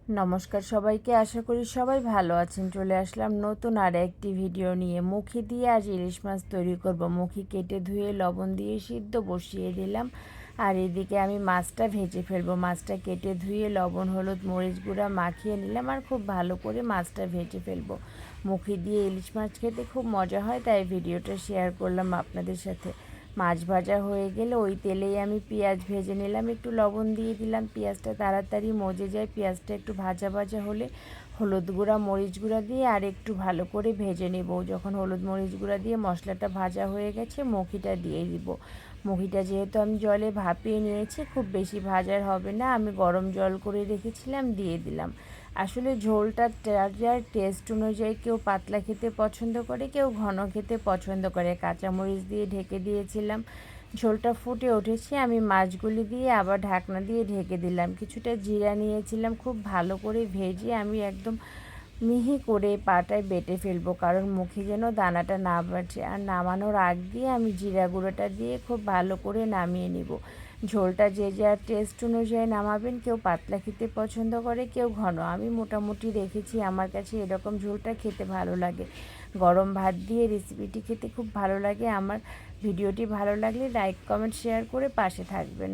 নমস্কার সবাইকে, আশা করি সবাই ভালো আছেন। চলে আসলাম নতুন আর একটি ভিডিও নিয়ে। মুখি দিয়ে আজ ইলিশ মাছ তৈরি করব। মুখি কেটে ধুয়ে লবণ দিয়ে সিদ্ধ বসিয়ে দিলাম, আর এদিকে আমি মাছটা ভেজে ফেলবো। মাছটা কেটে ধুয়ে লবণ হলুদ মরিচ গুঁড়া মাখিয়ে নিলাম, আর খুব ভালো করে মাছটা ভেজে ফেলবো। মুখি দিয়ে ইলিশ মাছ খেতে খুব মজা হয়, তাই ভিডিওটা শেয়ার করলাম আপনাদের সাথে। মাছ ভাজা হয়ে গেলে ওই তেলেই আমি পেঁয়াজ ভেজে নিলাম, একটু লবণ দিয়ে দিলাম। পেঁয়াজটা তাড়াতাড়ি মজে যায়। পেঁয়াজটা একটু ভাজা ভাজা হলে হলুদ গুঁড়া মরিচ গুঁড়া দিয়ে আর একটু ভালো করে ভেজে নেব। যখন হলুদ মরিচ গুঁড়া দিয়ে মশলাটা ভাজা হয়ে গেছে, মুখিটা দিয়ে দিব। মুখিটা যেহেতু আমি জলে ভাপিয়ে নিয়েছি, খুব বেশি ভাজার হবে না, আমি গরম জল করে রেখেছিলাম, দিয়ে দিলাম। আসলে ঝোলটা যার টেস্ট অনুযায়ী, কেউ পাতলা খেতে পছন্দ করে, কেউ ঘন খেতে পছন্দ করে। কাঁচামরিচ দিয়ে ঢেকে দিয়েছিলাম। ঝোলটা ফুটে উঠেছে, আমি মাছগুলি দিয়ে আবার ঢাকনা দিয়ে ঢেকে দিলাম। কিছুটা জিরা নিয়েছিলাম, খুব ভালো করে ভেজে আমি একদম মিহি করে পাটায় বেটে ফেলবো, কারণ মুখে যেন দানাটা না বাড়ছে। আর নামানোর আগ দিয়ে আমি জিরা গুঁড়োটা দিয়ে খুব ভালো করে নামিয়ে নিব। ঝোলটা যে যার টেস্ট অনুযায়ী নামাবেন। কেউ পাতলা খেতে পছন্দ করে, কেউ ঘন। আমি মোটামুটি রেখেছি, আমার কাছে এরকম ঝোলটা খেতে ভালো লাগে। গরম ভাত দিয়ে রেসিপিটি খেতে খুব ভালো লাগে আমার। ভিডিওটি ভালো লাগলে লাইক কমেন্ট শেয়ার করে পাশে থাকবেন।